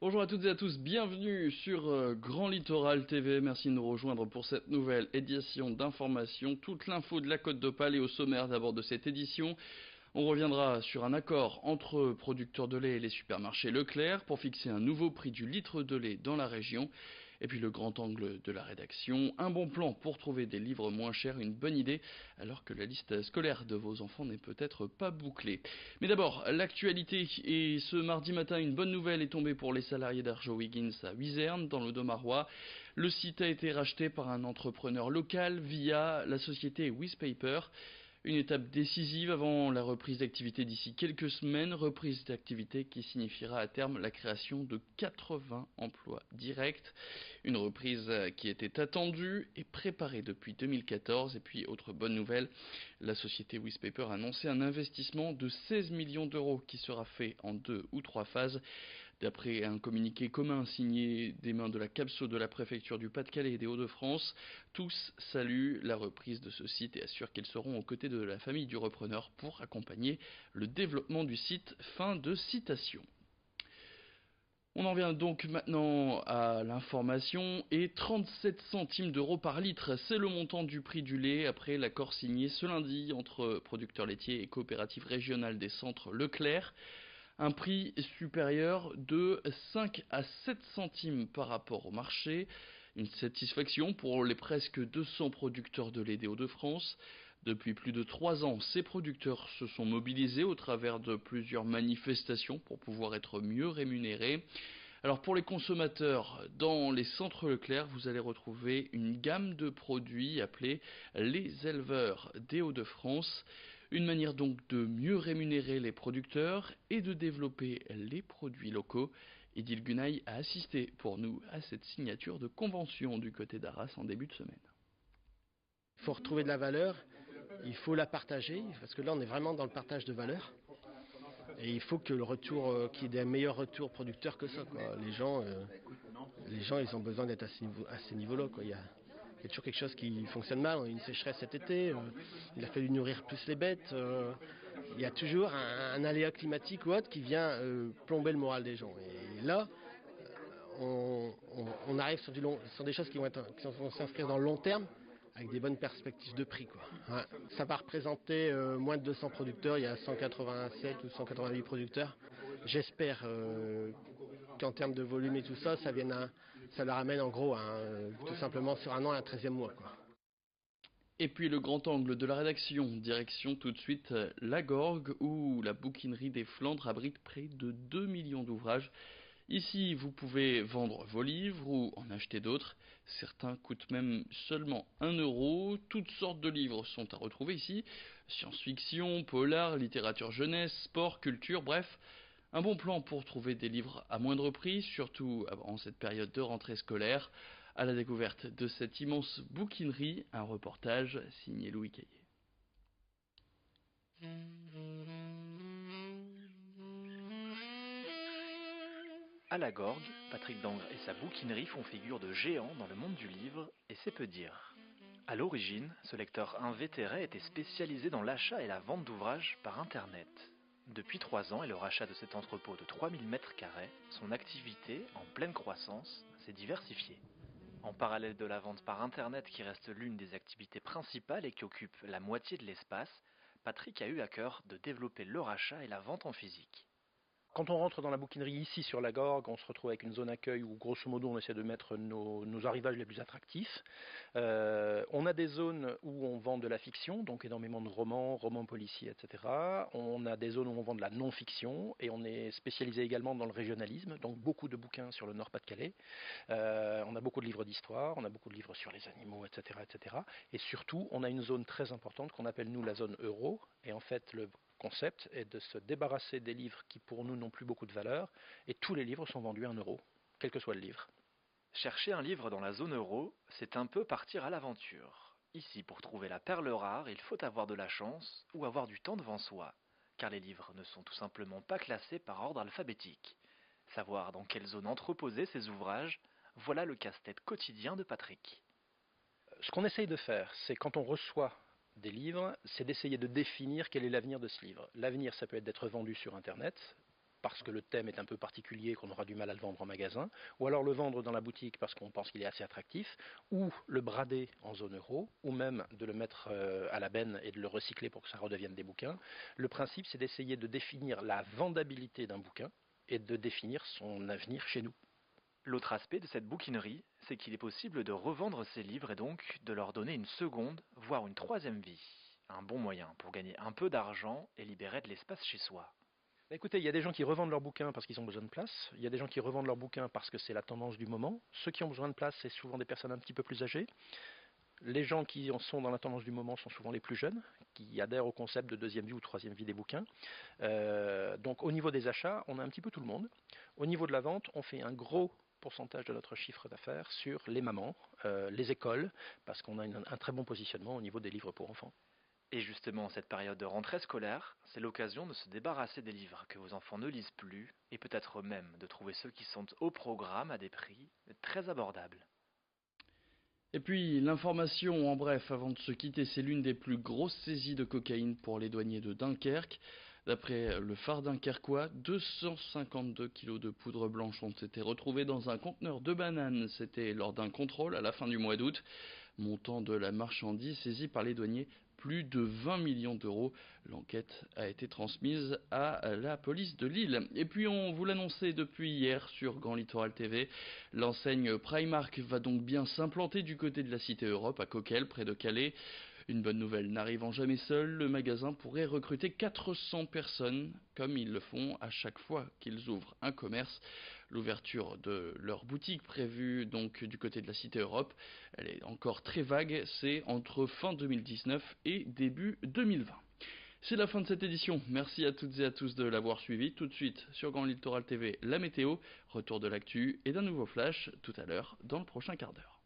Bonjour à toutes et à tous, bienvenue sur Grand Littoral TV, merci de nous rejoindre pour cette nouvelle édition d'information. Toute l'info de la Côte d'Opale et au sommaire d'abord de cette édition. On reviendra sur un accord entre producteurs de lait et les supermarchés Leclerc pour fixer un nouveau prix du litre de lait dans la région. Et puis le grand angle de la rédaction, un bon plan pour trouver des livres moins chers, une bonne idée, alors que la liste scolaire de vos enfants n'est peut-être pas bouclée. Mais d'abord, l'actualité, et ce mardi matin, une bonne nouvelle est tombée pour les salariés d'Arjowiggins à Wizerne, dans le Domarois. Le site a été racheté par un entrepreneur local via la société Wizpaper. Une étape décisive avant la reprise d'activité d'ici quelques semaines, reprise d'activité qui signifiera à terme la création de 80 emplois directs. Une reprise qui était attendue et préparée depuis 2014. Et puis, autre bonne nouvelle, la société Wizpaper a annoncé un investissement de 16 millions d'euros qui sera fait en 2 ou 3 phases. D'après un communiqué commun signé des mains de la CAPSO de la préfecture du Pas-de-Calais et des Hauts-de-France, tous saluent la reprise de ce site et assurent qu'ils seront aux côtés de la famille du repreneur pour accompagner le développement du site. Fin de citation. On en vient donc maintenant à l'information et 37 centimes d'euros par litre, c'est le montant du prix du lait après l'accord signé ce lundi entre producteurs laitiers et coopératives régionales des centres Leclerc. Un prix supérieur de 5 à 7 centimes par rapport au marché. Une satisfaction pour les presque 200 producteurs de lait des Hauts-de-France. Depuis plus de 3 ans, ces producteurs se sont mobilisés au travers de plusieurs manifestations pour pouvoir être mieux rémunérés. Alors pour les consommateurs, dans les centres Leclerc, vous allez retrouver une gamme de produits appelés les éleveurs des Hauts-de-France. Une manière donc de mieux rémunérer les producteurs et de développer les produits locaux. Idil Gunay a assisté pour nous à cette signature de convention du côté d'Arras en début de semaine. Il faut retrouver de la valeur, il faut la partager, parce que là on est vraiment dans le partage de valeur. Et il faut que le retour, qu'il y ait des meilleurs retours producteurs que ça, quoi. Les gens ils ont besoin d'être à ces niveaux-là, quoi. Il y a toujours quelque chose qui fonctionne mal. On a eu une sécheresse cet été, il a fallu nourrir plus les bêtes. Il y a toujours un aléa climatique ou autre qui vient plomber le moral des gens. Et là, on arrive sur des choses qui vont s'inscrire dans le long terme, avec des bonnes perspectives de prix, quoi. Ouais. Ça va représenter moins de 200 producteurs, il y a 187 ou 188 producteurs. J'espère qu'en termes de volume et tout ça, ça leur amène en gros tout simplement sur un an un 13e mois, quoi. Et puis le grand angle de la rédaction, direction tout de suite la Gorgue, où la bouquinerie des Flandres abrite près de 2 millions d'ouvrages. Ici, vous pouvez vendre vos livres ou en acheter d'autres. Certains coûtent même seulement 1 euro. Toutes sortes de livres sont à retrouver ici. Science-fiction, polar, littérature jeunesse, sport, culture, bref. Un bon plan pour trouver des livres à moindre prix, surtout en cette période de rentrée scolaire. À la découverte de cette immense bouquinerie, un reportage signé Louis Caillé. À la Gorgue, Patrick Dangre et sa bouquinerie font figure de géants dans le monde du livre, et c'est peu dire. À l'origine, ce lecteur invétéré était spécialisé dans l'achat et la vente d'ouvrages par Internet. Depuis 3 ans et le rachat de cet entrepôt de 3000 m², son activité, en pleine croissance, s'est diversifiée. En parallèle de la vente par Internet qui reste l'une des activités principales et qui occupe la moitié de l'espace, Patrick a eu à cœur de développer le rachat et la vente en physique. Quand on rentre dans la bouquinerie ici sur la Gorgue, on se retrouve avec une zone accueil où grosso modo on essaie de mettre nos arrivages les plus attractifs. On a des zones où on vend de la fiction, donc énormément de romans policiers, etc. On a des zones où on vend de la non-fiction et on est spécialisé également dans le régionalisme, donc beaucoup de bouquins sur le Nord-Pas-de-Calais. On a beaucoup de livres d'histoire, on a beaucoup de livres sur les animaux, etc., etc. Et surtout, on a une zone très importante qu'on appelle nous la zone euro. Et en fait, le concept est de se débarrasser des livres qui pour nous n'ont plus beaucoup de valeur et tous les livres sont vendus à 1 euro, quel que soit le livre. Chercher un livre dans la zone euro, c'est un peu partir à l'aventure. Ici, pour trouver la perle rare, il faut avoir de la chance ou avoir du temps devant soi, car les livres ne sont tout simplement pas classés par ordre alphabétique. Savoir dans quelle zone entreposer ces ouvrages, voilà le casse-tête quotidien de Patrick. Ce qu'on essaye de faire, c'est quand on reçoit des livres, c'est d'essayer de définir quel est l'avenir de ce livre. L'avenir, ça peut être d'être vendu sur Internet, parce que le thème est un peu particulier, qu'on aura du mal à le vendre en magasin, ou alors le vendre dans la boutique parce qu'on pense qu'il est assez attractif, ou le brader en zone euro, ou même de le mettre à la benne et de le recycler pour que ça redevienne des bouquins. Le principe, c'est d'essayer de définir la vendabilité d'un bouquin et de définir son avenir chez nous. L'autre aspect de cette bouquinerie, c'est qu'il est possible de revendre ces livres et donc de leur donner une seconde, voire une troisième vie. Un bon moyen pour gagner un peu d'argent et libérer de l'espace chez soi. Écoutez, il y a des gens qui revendent leurs bouquins parce qu'ils ont besoin de place, il y a des gens qui revendent leurs bouquins parce que c'est la tendance du moment. Ceux qui ont besoin de place, c'est souvent des personnes un petit peu plus âgées. Les gens qui en sont dans la tendance du moment sont souvent les plus jeunes, qui adhèrent au concept de deuxième vie ou troisième vie des bouquins. Donc au niveau des achats, on a un petit peu tout le monde. Au niveau de la vente, on fait un gros pourcentage de notre chiffre d'affaires sur les mamans, les écoles, parce qu'on a un très bon positionnement au niveau des livres pour enfants. Et justement, cette période de rentrée scolaire, c'est l'occasion de se débarrasser des livres que vos enfants ne lisent plus, et peut-être même de trouver ceux qui sont au programme à des prix très abordables. Et puis l'information en bref avant de se quitter, c'est l'une des plus grosses saisies de cocaïne pour les douaniers de Dunkerque. D'après le phare dunkerquois, 252 kilos de poudre blanche ont été retrouvés dans un conteneur de bananes. C'était lors d'un contrôle à la fin du mois d'août. Montant de la marchandise saisie par les douaniers, plus de 20 millions d'euros. L'enquête a été transmise à la police de Lille. Et puis on vous l'annonçait depuis hier sur Grand Littoral TV, l'enseigne Primark va donc bien s'implanter du côté de la Cité Europe à Coquelles, près de Calais. Une bonne nouvelle n'arrivant jamais seule, le magasin pourrait recruter 400 personnes, comme ils le font à chaque fois qu'ils ouvrent un commerce. L'ouverture de leur boutique prévue donc du côté de la Cité Europe, elle est encore très vague, c'est entre fin 2019 et début 2020. C'est la fin de cette édition, merci à toutes et à tous de l'avoir suivi. Tout de suite sur Grand Littoral TV, la météo, retour de l'actu et d'un nouveau flash tout à l'heure dans le prochain quart d'heure.